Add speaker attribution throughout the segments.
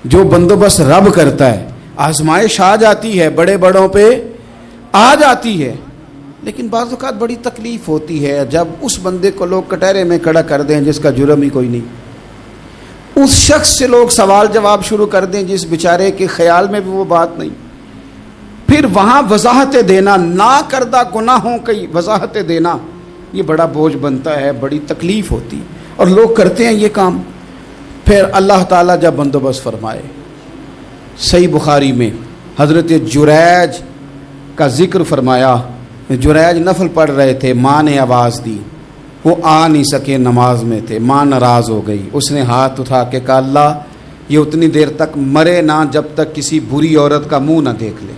Speaker 1: جو بندوبست رب کرتا ہے. آزمائش آ جاتی ہے, بڑے بڑوں پہ آ جاتی ہے, لیکن بعض اوقات بڑی تکلیف ہوتی ہے جب اس بندے کو لوگ کٹہرے میں کھڑا کر دیں جس کا جرم ہی کوئی نہیں, اس شخص سے لوگ سوال جواب شروع کر دیں جس بیچارے کے خیال میں بھی وہ بات نہیں. پھر وہاں وضاحتیں دینا, نہ کردہ گناہوں کی وضاحتیں دینا, یہ بڑا بوجھ بنتا ہے, بڑی تکلیف ہوتی, اور لوگ کرتے ہیں یہ کام. پھر اللہ تعالیٰ جب بندوبست فرمائے, صحیح بخاری میں حضرت جریج کا ذکر فرمایا. جریج نفل پڑھ رہے تھے, ماں نے آواز دی, وہ آ نہیں سکے, نماز میں تھے, ماں ناراض ہو گئی. اس نے ہاتھ اٹھا کے کہا اللہ یہ اتنی دیر تک مرے نہ جب تک کسی بری عورت کا منہ نہ دیکھ لے.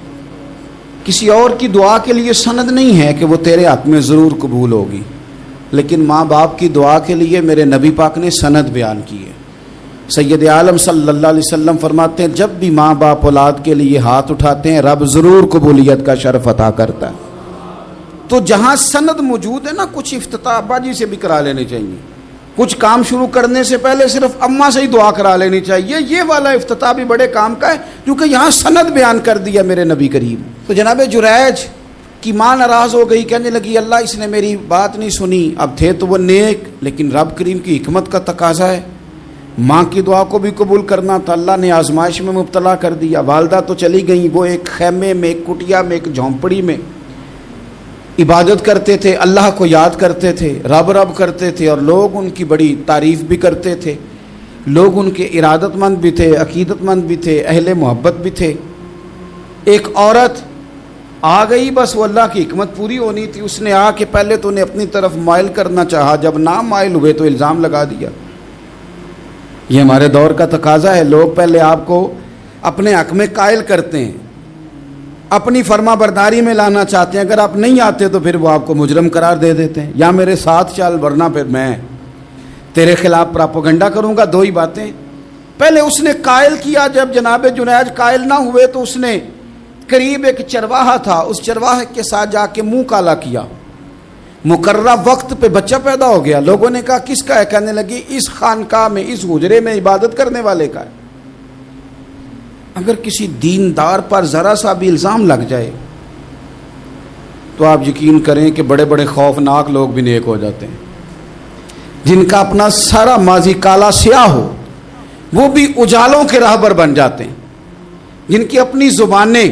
Speaker 1: کسی اور کی دعا کے لیے سند نہیں ہے کہ وہ تیرے حق میں ضرور قبول ہوگی, لیکن ماں باپ کی دعا کے لیے میرے نبی پاک نے سند بیان کی ہے. سید عالم صلی اللہ علیہ وسلم فرماتے ہیں جب بھی ماں باپ اولاد کے لیے ہاتھ اٹھاتے ہیں رب ضرور قبولیت کا شرف عطا کرتا ہے. تو جہاں سند موجود ہے نا, کچھ افتتاح ابا جی سے بھی کرا لینے چاہیے, کچھ کام شروع کرنے سے پہلے صرف اماں سے ہی دعا کرا لینی چاہیے. یہ والا افتتاح بھی بڑے کام کا ہے کیونکہ یہاں سند بیان کر دیا میرے نبی کریم. تو جناب جریج کی ماں ناراض ہو گئی, کہنے لگی اللہ اس نے میری بات نہیں سنی. اب تھے تو وہ نیک, لیکن رب کریم کی حکمت کا تقاضا ہے, ماں کی دعا کو بھی قبول کرنا تھا. اللہ نے آزمائش میں مبتلا کر دیا. والدہ تو چلی گئیں, وہ ایک خیمے میں, ایک کٹیا میں, ایک جھونپڑی میں عبادت کرتے تھے, اللہ کو یاد کرتے تھے, رب رب کرتے تھے, اور لوگ ان کی بڑی تعریف بھی کرتے تھے. لوگ ان کے ارادت مند بھی تھے, عقیدت مند بھی تھے, اہل محبت بھی تھے. ایک عورت آ گئی, بس وہ اللہ کی حکمت پوری ہونی تھی. اس نے آ کے پہلے تو انہیں اپنی طرف مائل کرنا چاہا, جب نہ مائل ہوئے تو الزام لگا دیا. یہ ہمارے دور کا تقاضا ہے, لوگ پہلے آپ کو اپنے حق میں قائل کرتے ہیں, اپنی فرما برداری میں لانا چاہتے ہیں. اگر آپ نہیں آتے تو پھر وہ آپ کو مجرم قرار دے دیتے ہیں, یا میرے ساتھ چل ورنہ پھر میں تیرے خلاف پراپوگنڈا کروں گا. دو ہی باتیں. پہلے اس نے قائل کیا, جب جناب جنید قائل نہ ہوئے تو اس نے قریب ایک چرواہا تھا, اس چرواہے کے ساتھ جا کے منہ کالا کیا. مقررہ وقت پہ بچہ پیدا ہو گیا. لوگوں نے کہا کس کا ہے؟ کہنے لگی اس خانقاہ میں, اس حجرے میں عبادت کرنے والے کا ہے. اگر کسی دیندار پر ذرا سا بھی الزام لگ جائے تو آپ یقین کریں کہ بڑے بڑے خوفناک لوگ بھی نیک ہو جاتے ہیں. جن کا اپنا سارا ماضی کالا سیاہ ہو وہ بھی اجالوں کے راہبر بن جاتے ہیں. جن کی اپنی زبانیں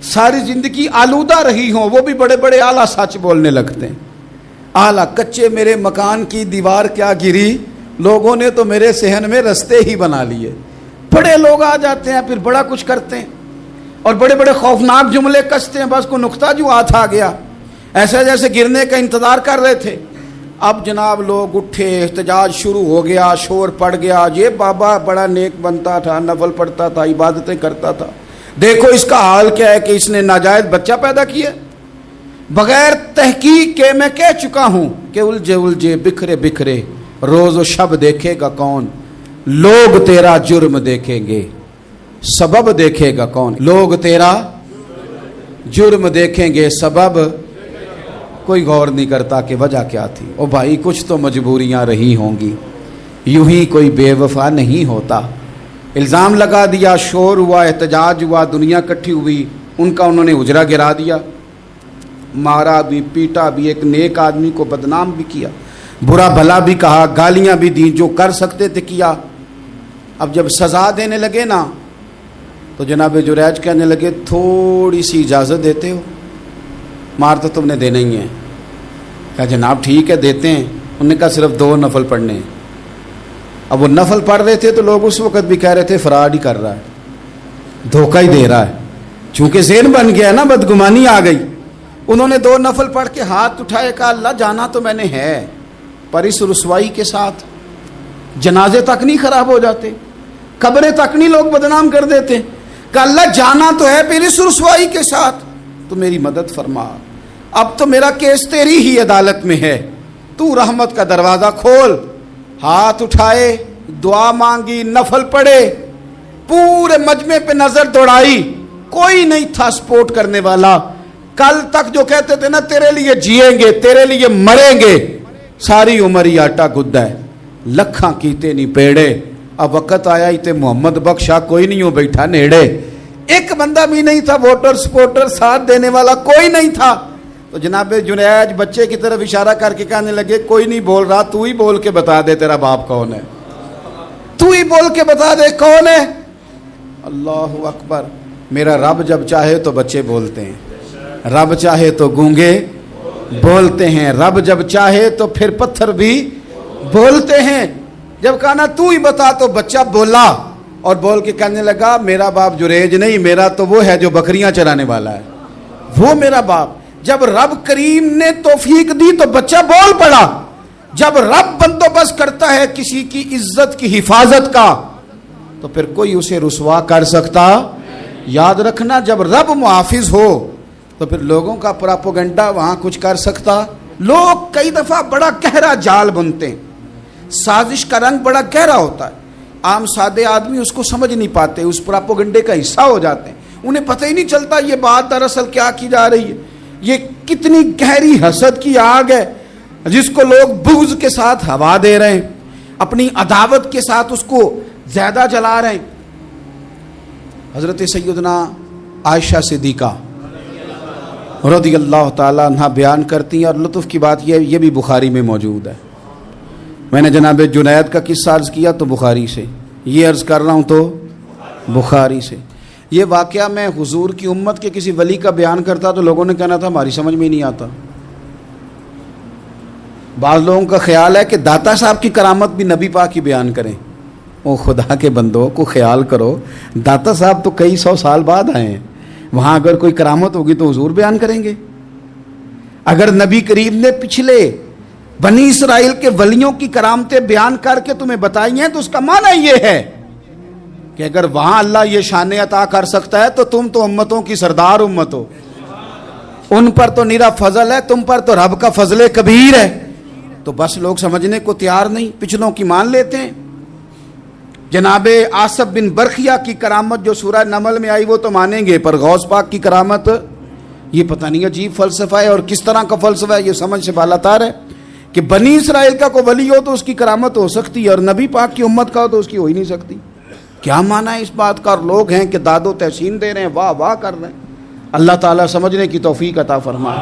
Speaker 1: ساری زندگی آلودہ رہی ہوں وہ بھی بڑے بڑے اعلیٰ سچ بولنے لگتے ہیں. اعلیٰ کچے میرے مکان کی دیوار کیا گری, لوگوں نے تو میرے صحن میں رستے ہی بنا لیے. بڑے لوگ آ جاتے ہیں, پھر بڑا کچھ کرتے ہیں اور بڑے بڑے خوفناک جملے کستے ہیں. بس کو نقطہ جو ہاتھ آ گیا, ایسے جیسے گرنے کا انتظار کر رہے تھے. اب جناب لوگ اٹھے, احتجاج شروع ہو گیا, شور پڑ گیا. یہ بابا بڑا نیک بنتا تھا, نفل پڑھتا تھا, عبادتیں کرتا تھا, دیکھو اس کا حال کیا ہے کہ اس نے ناجائز بچہ پیدا کیا. بغیر تحقیق کے میں کہہ چکا ہوں کہ الجھے الجھے بکھرے بکھرے روز و شب دیکھے گا کون, لوگ تیرا جرم دیکھیں گے, سبب دیکھے گا کون. لوگ تیرا جرم دیکھیں گے, سبب کوئی غور نہیں کرتا کہ وجہ کیا تھی. او بھائی کچھ تو مجبوریاں رہی ہوں گی, یوں ہی کوئی بے وفا نہیں ہوتا. الزام لگا دیا, شور ہوا, احتجاج ہوا, دنیا اکٹھی ہوئی, ان کا انہوں نے اجرا گرا دیا, مارا بھی, پیٹا بھی, ایک نیک آدمی کو بدنام بھی کیا, برا بھلا بھی کہا, گالیاں بھی دی, جو کر سکتے تھے کیا. اب جب سزا دینے لگے نا تو جناب جریج کہنے لگے تھوڑی سی اجازت دیتے ہو, مار تو تم نے دینا ہی ہے. کہا جناب ٹھیک ہے دیتے ہیں. انہوں نے کہا صرف 2 نفل پڑھنے ہیں. اب وہ نفل پڑھ رہے تھے تو لوگ اس وقت بھی کہہ رہے تھے فراڈ ہی کر رہا ہے, دھوکہ ہی دے رہا ہے. چونکہ ذہن بن گیا نا, بدگمانی آ گئی. انہوں نے 2 نفل پڑھ کے ہاتھ اٹھائے, کہا اللہ جانا تو میں نے ہے, پر اس رسوائی کے ساتھ جنازے تک نہیں خراب ہو جاتے, قبریں تک نہیں لوگ بدنام کر دیتے. کہا اللہ جانا تو ہے, پھر اس رسوائی کے ساتھ تو میری مدد فرما. اب تو میرا کیس تیری ہی عدالت میں ہے, تو رحمت کا دروازہ کھول. ہاتھ اٹھائے, دعا مانگی, نفل پڑھے, پورے مجمع پہ نظر دوڑائی, کوئی نہیں تھا سپورٹ کرنے والا. کل تک جو کہتے تھے نا تیرے لیے جیئیں گے, تیرے لیے مریں گے, ساری عمر ہی آٹا گدا ہے. لکھاں کیتے نہیں پیڑے, اب وقت آیا ہی تے محمد بخشا کوئی نہیں ہو بیٹھا نیڑے، ایک بندہ بھی نہیں تھا، ووٹر سپورٹر ساتھ دینے والا کوئی نہیں تھا. تو جناب جنید بچے کی طرف اشارہ کر کے کہنے لگے کوئی نہیں بول رہا، تو ہی بول کے بتا دے تیرا باپ کون ہے، تو ہی بول کے بتا دے کون ہے. اللہ اکبر. میرا رب جب چاہے تو بچے بولتے ہیں، رب چاہے تو گونگے بولتے ہیں، رب جب چاہے تو پھر پتھر بھی بولتے ہیں. جب کہا نا تو ہی بتا تو بچہ بولا اور بول کے کہنے لگا میرا باپ جریج نہیں، میرا تو وہ ہے جو بکریاں چرانے والا ہے، وہ میرا باپ. جب رب کریم نے توفیق دی تو بچہ بول پڑا. جب رب بندوبست کرتا ہے کسی کی عزت کی حفاظت کا تو پھر کوئی اسے رسوا کر سکتا. یاد رکھنا جب رب محافظ ہو تو پھر لوگوں کا پراپوگنڈا وہاں کچھ کر سکتا. لوگ کئی دفعہ بڑا گہرا جال بنتے ہیں، سازش کا رنگ بڑا گہرا ہوتا ہے، عام سادے آدمی اس کو سمجھ نہیں پاتے، اس پراپوگنڈے کا حصہ ہو جاتے ہیں، انہیں پتہ ہی نہیں چلتا یہ بات دراصل کیا کی جا رہی ہے. یہ کتنی گہری حسد کی آگ ہے جس کو لوگ بغض کے ساتھ ہوا دے رہے ہیں، اپنی عداوت کے ساتھ اس کو زیادہ جلا رہے ہیں. حضرت سیدنا عائشہ صدیقہ رضی اللہ تعالیٰ عنہ بیان کرتی ہیں، اور لطف کی بات یہ بھی بخاری میں موجود ہے. میں نے جناب جنید کا قصہ عرض کیا تو بخاری سے، یہ عرض کر رہا ہوں تو بخاری سے. یہ واقعہ میں حضور کی امت کے کسی ولی کا بیان کرتا تو لوگوں نے کہنا تھا ہماری سمجھ میں ہی نہیں آتا. بعض لوگوں کا خیال ہے کہ داتا صاحب کی کرامت بھی نبی پاک کی بیان کریں. او خدا کے بندوں کو خیال کرو، داتا صاحب تو کئی سو سال بعد آئے ہیں، وہاں اگر کوئی کرامت ہوگی تو حضور بیان کریں گے. اگر نبی کریم نے پچھلے بنی اسرائیل کے ولیوں کی کرامتیں بیان کر کے تمہیں بتائی ہیں تو اس کا معنی یہ ہے کہ اگر وہاں اللہ یہ شان عطا کر سکتا ہے تو تم تو امتوں کی سردار امت ہو، ان پر تو نیرا فضل ہے، تم پر تو رب کا فضل کبیر ہے. تو بس لوگ سمجھنے کو تیار نہیں، پچھلوں کی مان لیتے ہیں. جناب آصف بن برخیہ کی کرامت جو سورہ نمل میں آئی وہ تو مانیں گے، پر غوث پاک کی کرامت یہ پتہ نہیں عجیب فلسفہ ہے، اور کس طرح کا فلسفہ ہے یہ سمجھ سے بالاتر ہے کہ بنی اسرائیل کا کوئی ولی ہو تو اس کی کرامت ہو سکتی ہے اور نبی پاک کی امت کا ہو تو اس کی ہو ہی نہیں سکتی. کیا معنی ہے اس بات کا؟ اور لوگ ہیں کہ داد و تحسین دے رہے ہیں، واہ واہ کر رہے ہیں. اللہ تعالیٰ سمجھنے کی توفیق عطا فرمائے.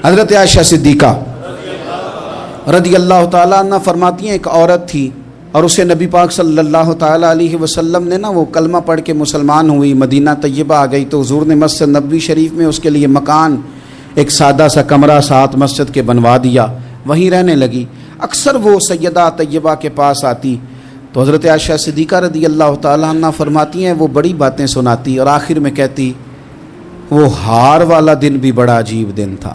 Speaker 1: حضرت عائشہ صدیقہ رضی اللہ تعالیٰ عنہ فرماتی ہیں ایک عورت تھی اور اسے نبی پاک صلی اللہ تعالیٰ علیہ وسلم نے وہ کلمہ پڑھ کے مسلمان ہوئی، مدینہ طیبہ آ گئی تو حضور نے مسجد نبوی شریف میں اس کے لیے مکان، ایک سادہ سا کمرہ ساتھ مسجد کے بنوا دیا، وہیں رہنے لگی. اکثر وہ سیدہ طیبہ کے پاس آتی تو حضرت عائشہ صدیقہ رضی اللہ تعالیٰ عنہ فرماتی ہیں وہ بڑی باتیں سناتی اور آخر میں کہتی وہ ہار والا دن بھی بڑا عجیب دن تھا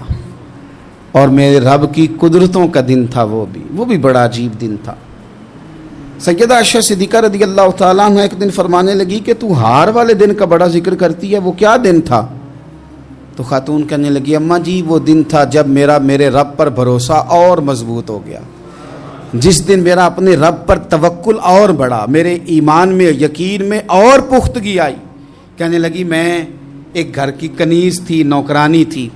Speaker 1: اور میرے رب کی قدرتوں کا دن تھا، وہ بھی بڑا عجیب دن تھا. سیدہ عائشہ صدیقہ رضی اللہ تعالیٰ عنہ ایک دن فرمانے لگی کہ تو ہار والے دن کا بڑا ذکر کرتی ہے، وہ کیا دن تھا؟ تو خاتون کہنے لگی اماں جی وہ دن تھا جب میرے رب پر بھروسہ اور مضبوط ہو گیا، جس دن میرا اپنے رب پر توکل اور بڑھا، میرے ایمان میں یقین میں اور پختگی آئی. کہنے لگی میں ایک گھر کی کنیز تھی، نوکرانی تھی،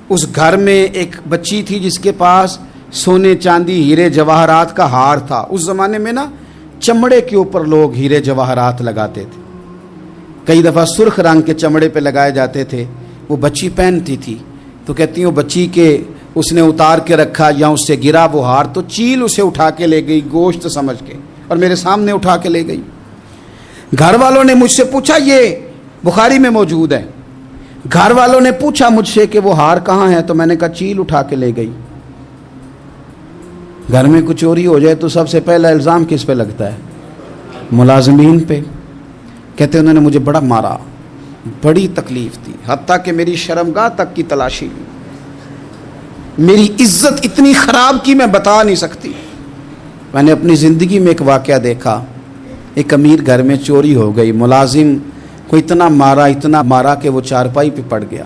Speaker 1: اس گھر میں ایک بچی تھی جس کے پاس سونے چاندی ہیرے جواہرات کا ہار تھا. اس زمانے میں نا چمڑے کے اوپر لوگ ہیرے جواہرات لگاتے تھے، کئی دفعہ سرخ رنگ کے چمڑے پہ لگائے جاتے تھے. وہ بچی پہنتی تھی تو کہتی ہوں بچی کے اس نے اتار کے رکھا یا اس سے گرا وہ ہار تو چیل اسے اٹھا کے لے گئی گوشت سمجھ کے اور میرے سامنے اٹھا کے لے گئی. گھر والوں نے مجھ سے پوچھا، یہ بخاری میں موجود ہے، گھر والوں نے پوچھا مجھ سے کہ وہ ہار کہاں ہے تو میں نے کہا چیل اٹھا کے لے گئی. گھر میں کچھ چوری ہو جائے تو سب سے پہلا الزام کس پہ لگتا ہے؟ ملازمین پہ. کہتے انہوں نے مجھے بڑا مارا، بڑی تکلیف تھی، حتیٰ کہ میری شرمگاہ تک کی تلاشی لی، میری عزت اتنی خراب کی میں بتا نہیں سکتی. میں نے اپنی زندگی میں ایک واقعہ دیکھا، ایک امیر گھر میں چوری ہو گئی، ملازم کو اتنا مارا کہ وہ چارپائی پہ پڑ گیا.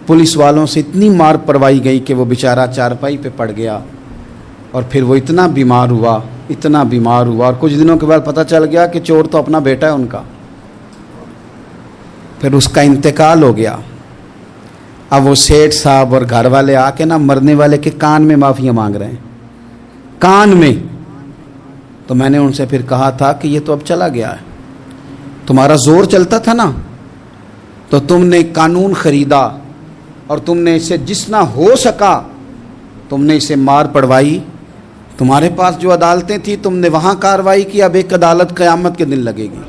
Speaker 1: پولیس والوں سے اتنی مار پروائی گئی کہ وہ بیچارہ چارپائی پہ پڑ گیا اور پھر وہ اتنا بیمار ہوا اور کچھ دنوں کے بعد پتہ چل گیا کہ چور تو اپنا بیٹا ہے ان کا. پھر اس کا انتقال ہو گیا. اب وہ سیٹھ صاحب اور گھر والے آ کے نا مرنے والے کے کان میں معافیاں مانگ رہے ہیں، کان میں. تو میں نے ان سے پھر کہا تھا کہ یہ تو اب چلا گیا ہے، تمہارا زور چلتا تھا نا، تو تم نے قانون خریدا اور تم نے اسے جتنا ہو سکا تم نے اسے مار پڑوائی، تمہارے پاس جو عدالتیں تھیں تم نے وہاں کارروائی کی، اب ایک عدالت قیامت کے دن لگے گی۔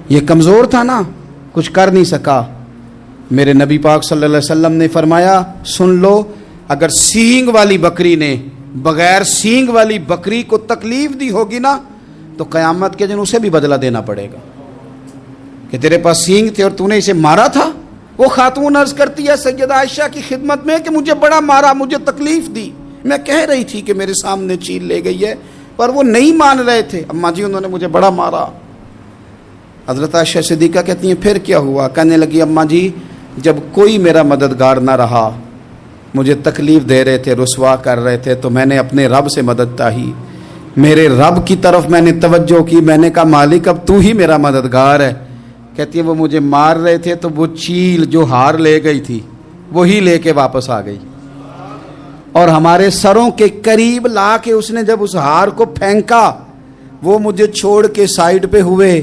Speaker 1: یہ کمزور تھا نا، کچھ کر نہیں سکا۔ میرے نبی پاک صلی اللہ علیہ وسلم نے فرمایا سن لو، اگر سینگ والی بکری نے بغیر سینگ والی بکری کو تکلیف دی ہوگی نا تو قیامت کے دن اسے بھی بدلہ دینا پڑے گا کہ تیرے پاس سینگ تھے اور تو نے اسے مارا تھا۔ وہ خاتون عرض کرتی ہے سیدہ عائشہ کی خدمت میں کہ مجھے بڑا مارا، مجھے تکلیف دی، میں کہہ رہی تھی کہ میرے سامنے چیل لے گئی ہے پر وہ نہیں مان رہے تھے، اماں جی انہوں نے مجھے بڑا مارا۔ حضرت عائشہ صدیقہ کہتی ہیں پھر کیا ہوا؟ کہنے لگی اماں جی جب کوئی میرا مددگار نہ رہا، مجھے تکلیف دے رہے تھے، رسوا کر رہے تھے، تو میں نے اپنے رب سے مدد چاہی، میرے رب کی طرف میں نے توجہ کی، میں نے کہا مالک اب تو ہی میرا مددگار ہے۔ کہتی ہے وہ مجھے مار رہے تھے تو وہ چیل جو ہار لے گئی تھی وہی لے کے واپس آ گئی، اور ہمارے سروں کے قریب لا کے اس نے جب اس ہار کو پھینکا، وہ مجھے چھوڑ کے سائیڈ پہ ہوئے،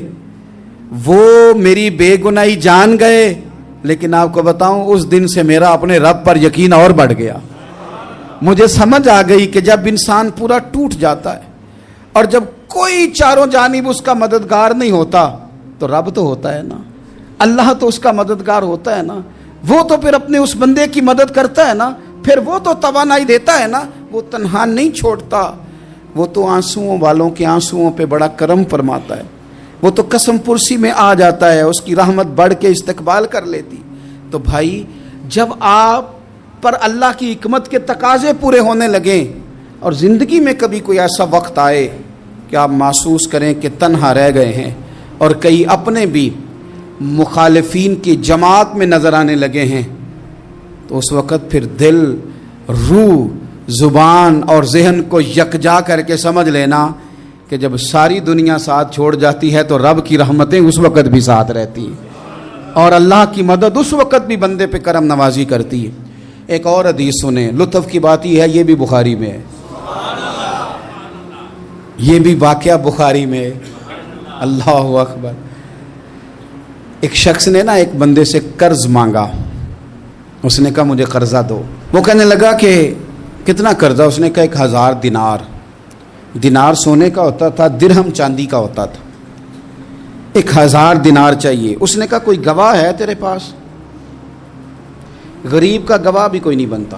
Speaker 1: وہ میری بے گناہی جان گئے، لیکن آپ کو بتاؤں اس دن سے میرا اپنے رب پر یقین اور بڑھ گیا۔ مجھے سمجھ آ گئی کہ جب انسان پورا ٹوٹ جاتا ہے اور جب کوئی چاروں جانب اس کا مددگار نہیں ہوتا تو رب تو ہوتا ہے نا، اللہ تو اس کا مددگار ہوتا ہے نا، وہ تو پھر اپنے اس بندے کی مدد کرتا ہے نا، پھر وہ تو توانائی دیتا ہے نا، وہ تنہا نہیں چھوڑتا، وہ تو آنسوؤں والوں کے آنسوؤں پہ بڑا کرم فرماتا ہے، وہ تو قسم پرسی میں آ جاتا ہے، اس کی رحمت بڑھ کے استقبال کر لیتی۔ تو بھائی جب آپ پر اللہ کی حکمت کے تقاضے پورے ہونے لگیں اور زندگی میں کبھی کوئی ایسا وقت آئے کہ آپ محسوس کریں کہ تنہا رہ گئے ہیں اور کئی اپنے بھی مخالفین کی جماعت میں نظر آنے لگے ہیں، تو اس وقت پھر دل، روح، زبان اور ذہن کو یکجا کر کے سمجھ لینا کہ جب ساری دنیا ساتھ چھوڑ جاتی ہے تو رب کی رحمتیں اس وقت بھی ساتھ رہتی ہیں اور اللہ کی مدد اس وقت بھی بندے پہ کرم نوازی کرتی ہے۔ ایک اور حدیث سنیں، لطف کی بات یہ ہے یہ بھی بخاری میں ہے، یہ بھی واقعہ بخاری میں ہے۔ اللہ اکبر۔ ایک شخص نے نا ایک بندے سے قرض مانگا، اس نے کہا مجھے قرضہ دو، وہ کہنے لگا کہ کتنا قرضہ؟ اس نے کہا 1000 دینار۔ دینار سونے کا ہوتا تھا، درہم چاندی کا ہوتا تھا، 1000 دینار چاہیے۔ اس نے کہا کوئی گواہ ہے تیرے پاس؟ غریب کا گواہ بھی کوئی نہیں بنتا،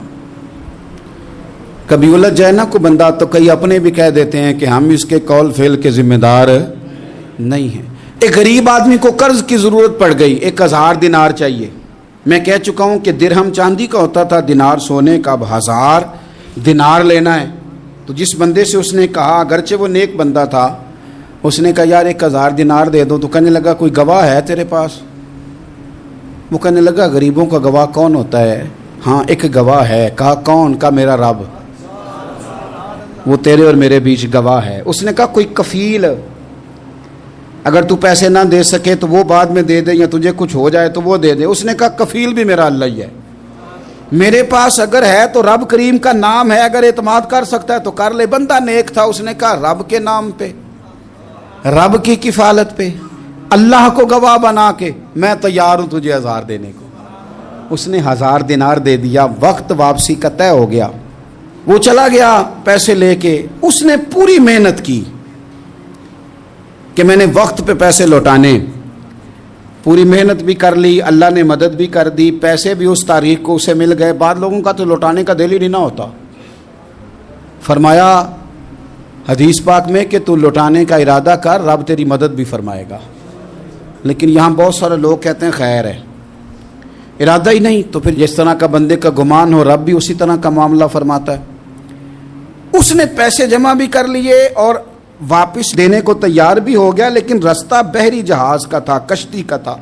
Speaker 1: کبھی الجھ جائے نا کوئی بندہ تو کئی اپنے بھی کہہ دیتے ہیں کہ ہم اس کے قول فعل کے ذمہ دار نہیں ہیں۔ ایک غریب آدمی کو قرض کی ضرورت پڑ گئی، 1000 دینار چاہیے۔ میں کہہ چکا ہوں کہ درہم چاندی کا ہوتا تھا، دینار سونے کا، اب 1000 دینار لینا ہے۔ تو جس بندے سے اس نے کہا، اگرچہ وہ نیک بندہ تھا، اس نے کہا یار 1000 دینار دے دو، تو کہنے لگا کوئی گواہ ہے تیرے پاس؟ وہ کہنے لگا غریبوں کا گواہ کون ہوتا ہے؟ ہاں ایک گواہ ہے۔ کہا کون؟ کہا میرا رب، وہ تیرے اور میرے بیچ گواہ ہے۔ اس نے کہا کوئی کفیل، اگر تو پیسے نہ دے سکے تو وہ بعد میں دے دے، یا تجھے کچھ ہو جائے تو وہ دے دے۔ اس نے کہا کفیل بھی میرا اللہ ہی ہے، میرے پاس اگر ہے تو رب کریم کا نام ہے، اگر اعتماد کر سکتا ہے تو کر لے۔ بندہ نیک تھا، اس نے کہا رب کے نام پہ، رب کی کفالت پہ، اللہ کو گواہ بنا کے میں تیار ہوں تجھے 1000 دینے کو۔ اس نے 1000 دینار دے دیا، وقت واپسی کا طے ہو گیا، وہ چلا گیا پیسے لے کے۔ اس نے پوری محنت کی کہ میں نے وقت پہ پیسے لوٹانے، پوری محنت بھی کر لی، اللہ نے مدد بھی کر دی، پیسے بھی اس تاریخ کو اسے مل گئے۔ بعض لوگوں کا تو لوٹانے کا دل ہی نہیں نہ ہوتا۔ فرمایا حدیث پاک میں کہ تو لوٹانے کا ارادہ کر، رب تیری مدد بھی فرمائے گا۔ لیکن یہاں بہت سارے لوگ کہتے ہیں خیر ہے، ارادہ ہی نہیں، تو پھر جس طرح کا بندے کا گمان ہو رب بھی اسی طرح کا معاملہ فرماتا ہے۔ اس نے پیسے جمع بھی کر لیے اور واپس دینے کو تیار بھی ہو گیا، لیکن رستہ بحری جہاز کا تھا، کشتی کا تھا،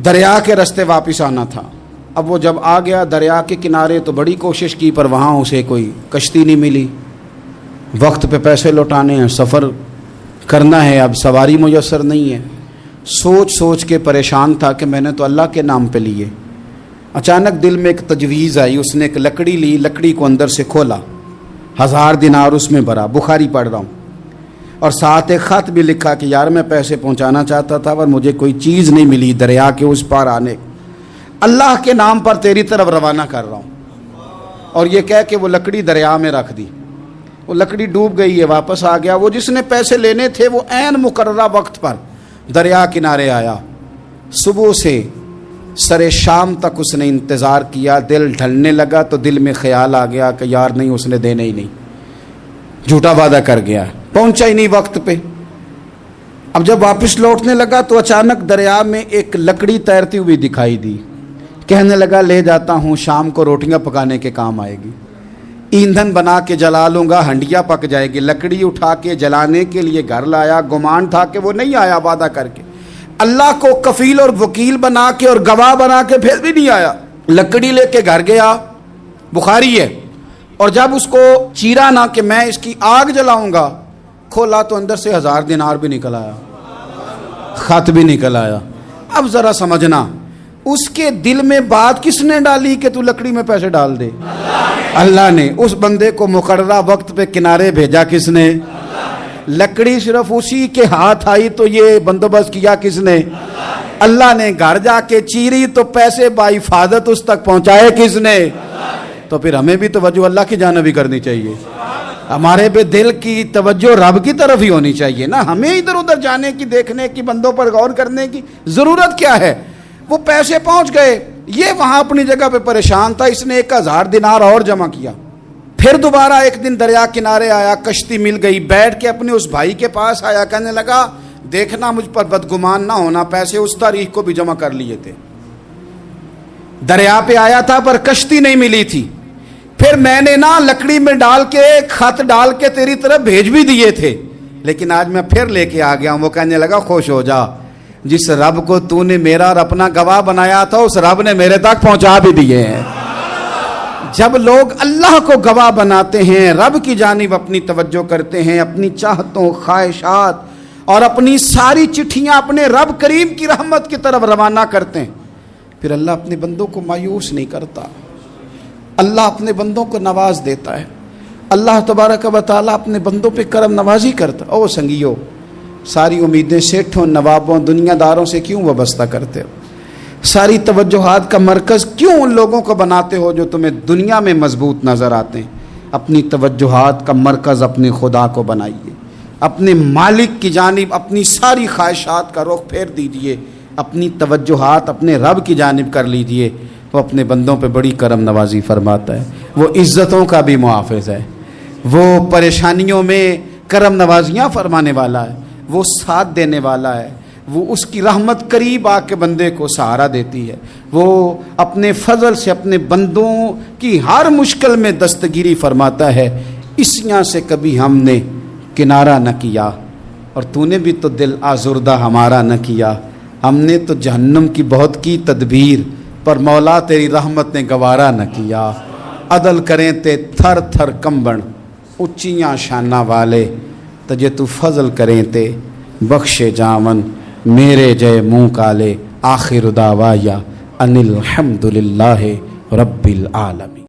Speaker 1: دریا کے رستے واپس آنا تھا۔ اب وہ جب آ گیا دریا کے کنارے تو بڑی کوشش کی، پر وہاں اسے کوئی کشتی نہیں ملی۔ وقت پہ پیسے لوٹانے ہیں، سفر کرنا ہے، اب سواری میسر نہیں ہے۔ سوچ سوچ کے پریشان تھا کہ میں نے تو اللہ کے نام پہ لیے۔ اچانک دل میں ایک تجویز آئی، اس نے ایک لکڑی لی، لکڑی کو اندر سے کھولا، 1000 دینار اس میں بھرا۔ بخاری پڑھ رہا ہوں۔ اور ساتھ ایک خط بھی لکھا کہ یار میں پیسے پہنچانا چاہتا تھا پر مجھے کوئی چیز نہیں ملی دریا کے اس پار آنے، اللہ کے نام پر تیری طرف روانہ کر رہا ہوں۔ اور یہ کہہ کہ وہ لکڑی دریا میں رکھ دی، وہ لکڑی ڈوب گئی ہے، واپس آ گیا۔ وہ جس نے پیسے لینے تھے وہ عین مقررہ وقت پر دریا کنارے آیا، صبح سے سر شام تک اس نے انتظار کیا۔ دل ڈھلنے لگا تو دل میں خیال آ گیا کہ یار نہیں، اس نے دینے ہی نہیں، جھوٹا وعدہ کر گیا، پہنچا ہی نہیں وقت پہ۔ اب جب واپس لوٹنے لگا تو اچانک دریا میں ایک لکڑی تیرتی ہوئی دکھائی دی۔ کہنے لگا لے جاتا ہوں، شام کو روٹیاں پکانے کے کام آئے گی، ایندھن بنا کے جلا لوں گا، ہنڈیا پک جائے گی۔ لکڑی اٹھا کے جلانے کے لیے گھر لایا، گمان تھا کہ وہ نہیں آیا وعدہ کر کے، اللہ کو کفیل اور وکیل بنا کے اور گواہ بنا کے پھر بھی نہیں آیا۔ لکڑی لے کے گھر گیا، بخاری ہے، اور جب اس کو چیرا نہ کہ میں اس کی آگ جلاؤں گا، کھولا تو اندر سے 1000 دینار بھی نکل آیا، خط بھی نکل آیا۔ اب ذرا سمجھنا، اس کے دل میں بات کس نے ڈالی کہ تو لکڑی میں پیسے ڈال دے؟ اللہ نے۔ اس بندے کو مقررہ وقت پہ کنارے بھیجا کس نے؟ لکڑی صرف اسی کے ہاتھ آئی تو یہ بندوبست کیا کس نے؟ اللہ نے۔ گھر جا کے چیری تو پیسے بحفاظت اس تک پہنچائے کس نے؟ تو پھر ہمیں بھی توجہ اللہ کی جانب ہی کرنی چاہیے، ہمارے پہ دل کی توجہ رب کی طرف ہی ہونی چاہیے نا، ہمیں ادھر ادھر جانے کی، دیکھنے کی، بندوں پر غور کرنے کی ضرورت کیا ہے؟ وہ پیسے پہنچ گئے، یہ وہاں اپنی جگہ پہ پریشان تھا، اس نے 1000 دینار اور جمع کیا۔ پھر دوبارہ ایک دن دریا کنارے آیا، کشتی مل گئی، بیٹھ کے اپنے اس بھائی کے پاس آیا، کہنے لگا دیکھنا مجھ پر بدگمان نہ ہونا، پیسے اس تاریخ کو بھی جمع کر لیے تھے، دریا پہ آیا تھا پر کشتی نہیں ملی تھی، پھر میں نے نا لکڑی میں ڈال کے خط ڈال کے تیری طرف بھیج بھی دیے تھے، لیکن آج میں پھر لے کے آ گیا ہوں۔ وہ کہنے لگا خوش ہو جا، جس رب کو تو نے میرا اور اپنا گواہ بنایا تھا اس رب نے میرے تک پہنچا بھی دیے ہیں۔ جب لوگ اللہ کو گواہ بناتے ہیں، رب کی جانب اپنی توجہ کرتے ہیں، اپنی چاہتوں، خواہشات اور اپنی ساری چٹھیاں اپنے رب کریم کی رحمت کی طرف روانہ کرتے ہیں، پھر اللہ اپنے بندوں کو مایوس نہیں کرتا، اللہ اپنے بندوں کو نواز دیتا ہے، اللہ تبارک و تعالیٰ اپنے بندوں پہ کرم نوازی کرتا۔ او سنگیو، ساری امیدیں سیٹھوں، نوابوں، دنیا داروں سے کیوں وابستہ کرتے ہو؟ ساری توجہات کا مرکز کیوں ان لوگوں کو بناتے ہو جو تمہیں دنیا میں مضبوط نظر آتے ہیں؟ اپنی توجہات کا مرکز اپنے خدا کو بنائیے، اپنے مالک کی جانب اپنی ساری خواہشات کا رخ پھیر دیجئے، اپنی توجہات اپنے رب کی جانب کر لیجئے، وہ اپنے بندوں پہ بڑی کرم نوازی فرماتا ہے، وہ عزتوں کا بھی محافظ ہے، وہ پریشانیوں میں کرم نوازیاں فرمانے والا ہے، وہ ساتھ دینے والا ہے، وہ اس کی رحمت قریب آ کے بندے کو سہارا دیتی ہے، وہ اپنے فضل سے اپنے بندوں کی ہر مشکل میں دستگیری فرماتا ہے۔ اسیاں سے کبھی ہم نے کنارہ نہ کیا، اور تو نے بھی تو دل آزردہ ہمارا نہ کیا، ہم نے تو جہنم کی بہت کی تدبیر، پر مولا تیری رحمت نے گوارا نہ کیا۔ عدل کریں تے تھر تھر کمبن، اچیاں شانہ والے، تجھے تو فضل کریں تے بخشے جاون، میرے جے منہ کالے، آخر دعوایا ان الحمدللہ رب العالمین۔